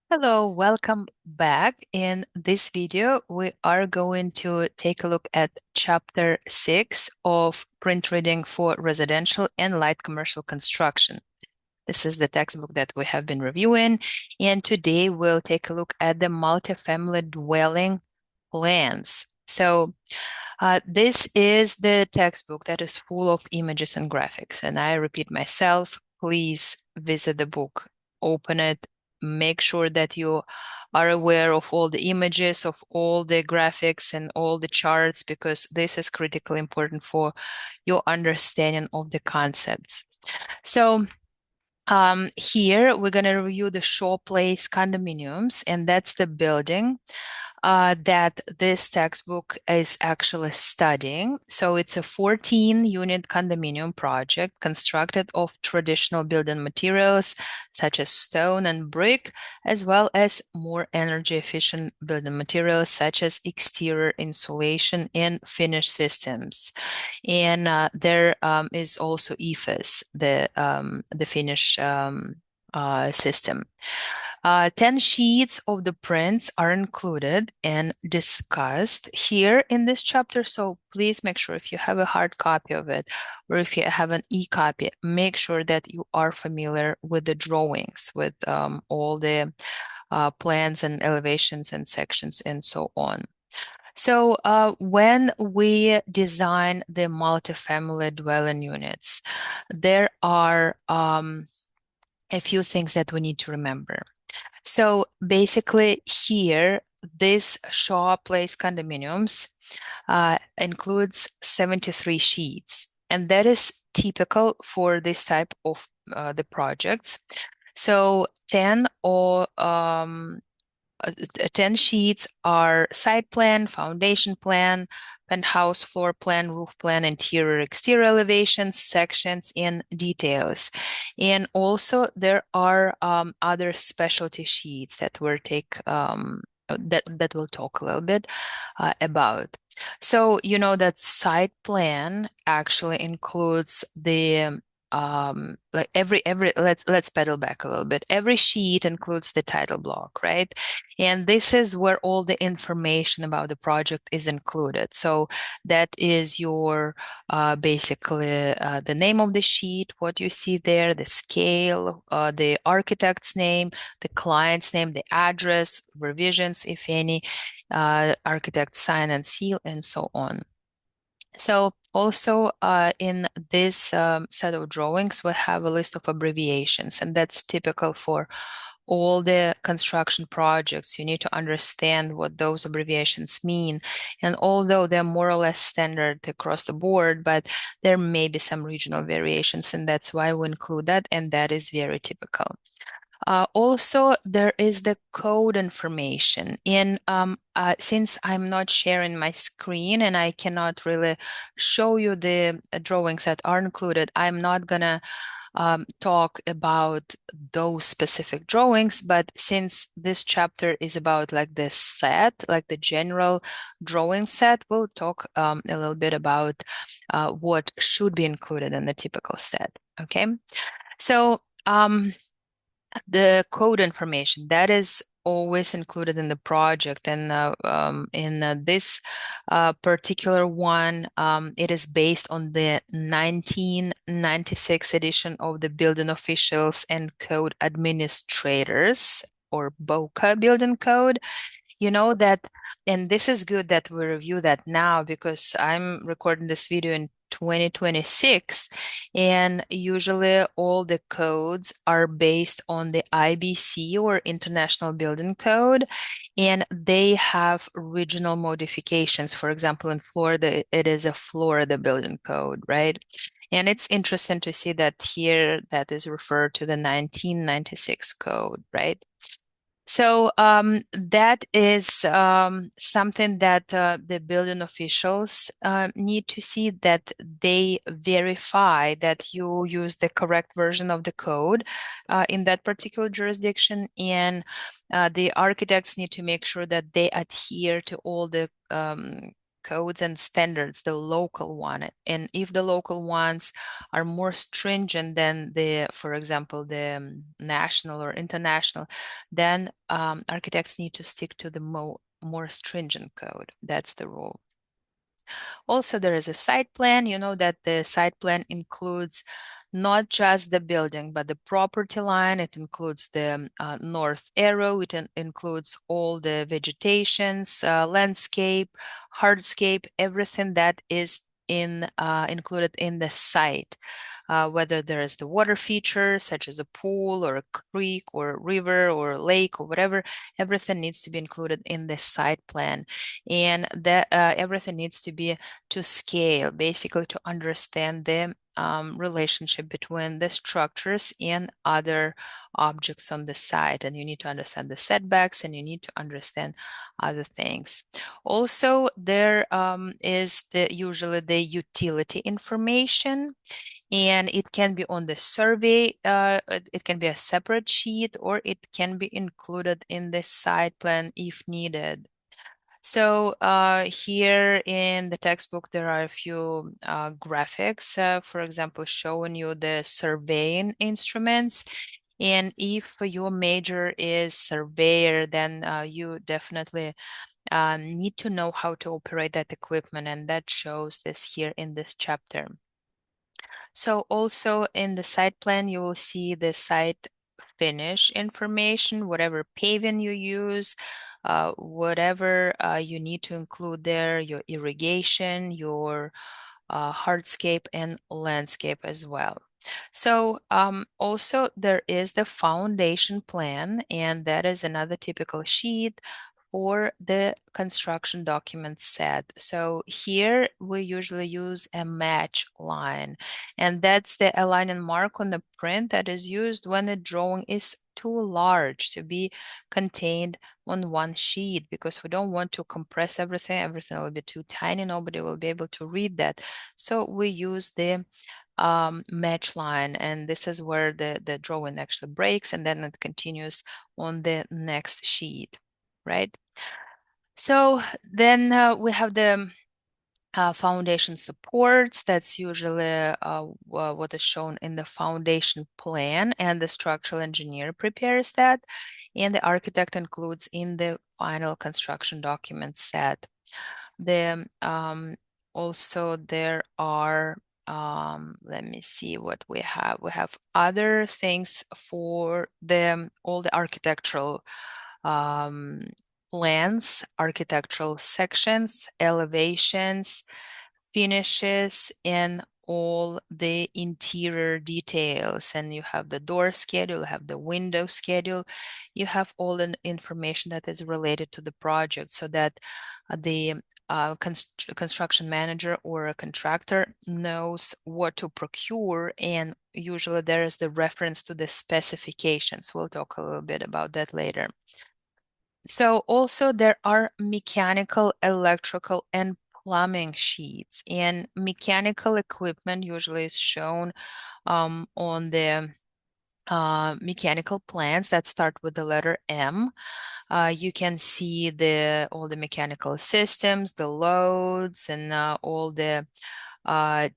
Hello, welcome back. In this video, we are going to take a look at Chapter 6 of Print Reading for Residential and Light Commercial Construction. This is the textbook that we have been reviewing, and today we'll take a look at the multifamily dwelling plans. This is the textbook that is full of images and graphics, and I repeat myself, please visit the book, open it, make sure that you are aware of all the images, of all the graphics and all the charts, because this is critically important for your understanding of the concepts. Here we're going to review the Shaw Place condominiums, and that's the building that this textbook is actually studying. So it's a 14-unit condominium project constructed of traditional building materials such as stone and brick, as well as more energy-efficient building materials such as exterior insulation and finish systems. And there is also EFIS, the finish system. 10 sheets of the prints are included and discussed here in this chapter. So please make sure if you have a hard copy of it or if you have an e-copy, make sure that you are familiar with the drawings, with all the plans and elevations and sections and so on. So when we design the multifamily dwelling units, there are a few things that we need to remember. So basically here, this Shaw Place condominiums includes 73 sheets, and that is typical for this type of the projects. So 10 sheets are site plan, foundation plan, penthouse floor plan, roof plan, interior, exterior elevations, sections, and details. And also there are other specialty sheets that we'll talk a little bit about. So you know that site plan actually includes the like every let's pedal back a little bit. Every sheet includes the title block, right? And this is where all the information about the project is included. So that is your basically the name of the sheet, what you see there, the scale, the architect's name, the client's name, the address, revisions, if any, architect sign and seal, and so on. So also in this set of drawings, we have a list of abbreviations, and that's typical for all the construction projects. You need to understand what those abbreviations mean. And although they're more or less standard across the board, but there may be some regional variations, and that's why we include that, and that is very typical. Also, there is the code information. And since I'm not sharing my screen and I cannot really show you the drawings that are included, I'm not gonna talk about those specific drawings. But since this chapter is about like the set, like the general drawing set, we'll talk a little bit about what should be included in the typical set. Okay, so the code information that is always included in the project, and in this particular one, it is based on the 1996 edition of the Building Officials and Code Administrators, or BOCA Building Code. You know that, and this is good that we review that now because I'm recording this video in 2026, and usually all the codes are based on the IBC, or International Building Code, and they have regional modifications. For example, in Florida, it is a Florida Building Code, right? And it's interesting to see that here that is referred to the 1996 code, right? So that is something that the building officials need to see, that they verify that you use the correct version of the code in that particular jurisdiction, and the architects need to make sure that they adhere to all the codes and standards, the local one. And if the local ones are more stringent than the, for example, the national or international, then architects need to stick to the more stringent code. That's the rule. Also, there is a site plan. You know that the site plan includes not just the building, but the property line. It includes the north arrow. It includes all the vegetations, landscape, hardscape, everything that is included in the site. Whether there is the water features such as a pool or a creek or a river or a lake or whatever, everything needs to be included in the site plan. And that everything needs to be to scale, basically to understand the relationship between the structures and other objects on the site. And you need to understand the setbacks, and you need to understand other things. Also, there is usually the utility information, and it can be on the survey. It can be a separate sheet, or it can be included in the site plan if needed. So here in the textbook, there are a few graphics, for example, showing you the surveying instruments. And if your major is surveyor, then you definitely need to know how to operate that equipment, and that shows this here in this chapter. So also in the site plan, you will see the site finish information, whatever paving you use, whatever you need to include there, your irrigation, your hardscape and landscape as well. So also there is the foundation plan, and that is another typical sheet for the construction document set. So here we usually use a match line, and that's the align mark on the print that is used when the drawing is too large to be contained on one sheet, because we don't want to compress everything. Everything will be too tiny. Nobody will be able to read that. So we use the match line, and this is where the drawing actually breaks, and then it continues on the next sheet, right? So then we have the foundation supports. That's usually what is shown in the foundation plan, and the structural engineer prepares that, and the architect includes in the final construction document set. The also there are let me see what we have. We have other things for the all the architectural plans, architectural sections, elevations, finishes, and all the interior details. And you have the door schedule, you have the window schedule, you have all the information that is related to the project, so that the construction manager or a contractor knows what to procure, and usually there is the reference to the specifications. We'll talk a little bit about that later. So also there are mechanical, electrical, and plumbing sheets, and mechanical equipment usually is shown on the mechanical plans that start with the letter M. You can see all the mechanical systems, the loads, and all the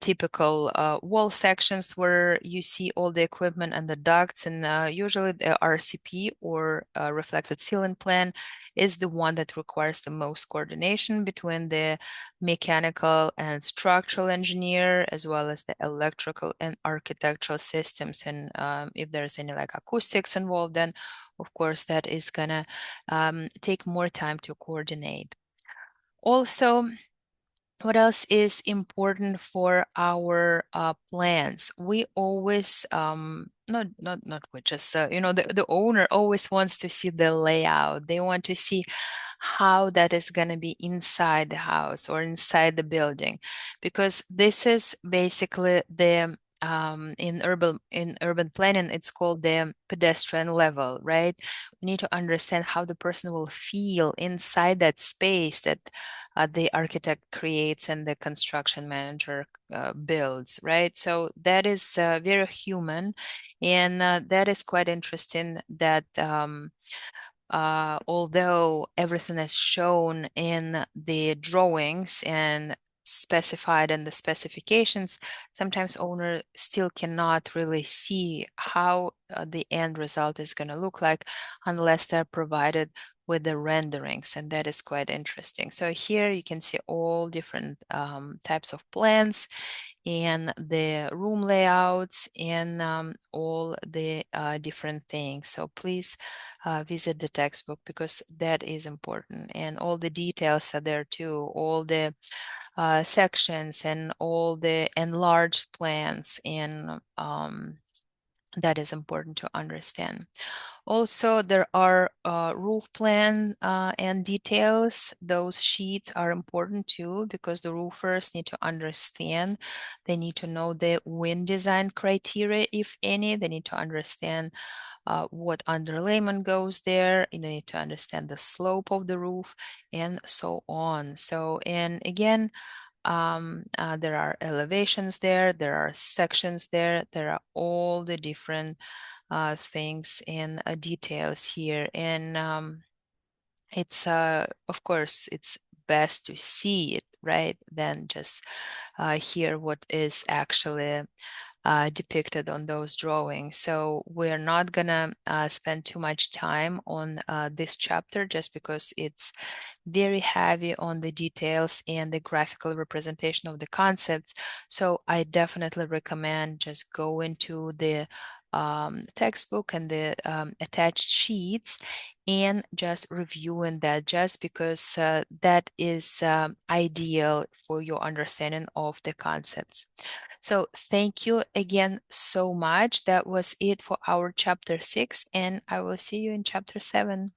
typical wall sections where you see all the equipment and the ducts, and usually the RCP or reflected ceiling plan is the one that requires the most coordination between the mechanical and structural engineer, as well as the electrical and architectural systems. And if there's any like acoustics involved, then of course that is gonna take more time to coordinate. Also, what else is important for our plans? We always not we just the owner always wants to see the layout. They want to see how that is going to be inside the house or inside the building, because this is basically the in urban planning, it's called the pedestrian level, right? We need to understand how the person will feel inside that space that the architect creates and the construction manager builds, right? So that is very human, and that is quite interesting that although everything is shown in the drawings and specified in the specifications, sometimes owner still cannot really see how the end result is going to look like unless they're provided with the renderings, and that is quite interesting. So here you can see all different types of plans and the room layouts and all the different things. So please visit the textbook because that is important, and all the details are there too, all the sections and all the enlarged plans, and that is important to understand. Also, there are roof plan and details. Those sheets are important too because the roofers need to understand. They need to know the wind design criteria, if any. They need to understand what underlayment goes there. You need to understand the slope of the roof and so on. So, and again, there are elevations there, there are sections there, there are all the different things and details here. And it's, of course, it's best to see it, right, than just hear what is actually depicted on those drawings. So we're not gonna spend too much time on this chapter just because it's very heavy on the details and the graphical representation of the concepts. So I definitely recommend just go into the textbook and the attached sheets and just reviewing that, just because that is ideal for your understanding of the concepts. So thank you again so much. That was it for our chapter 6, and I will see you in chapter 7.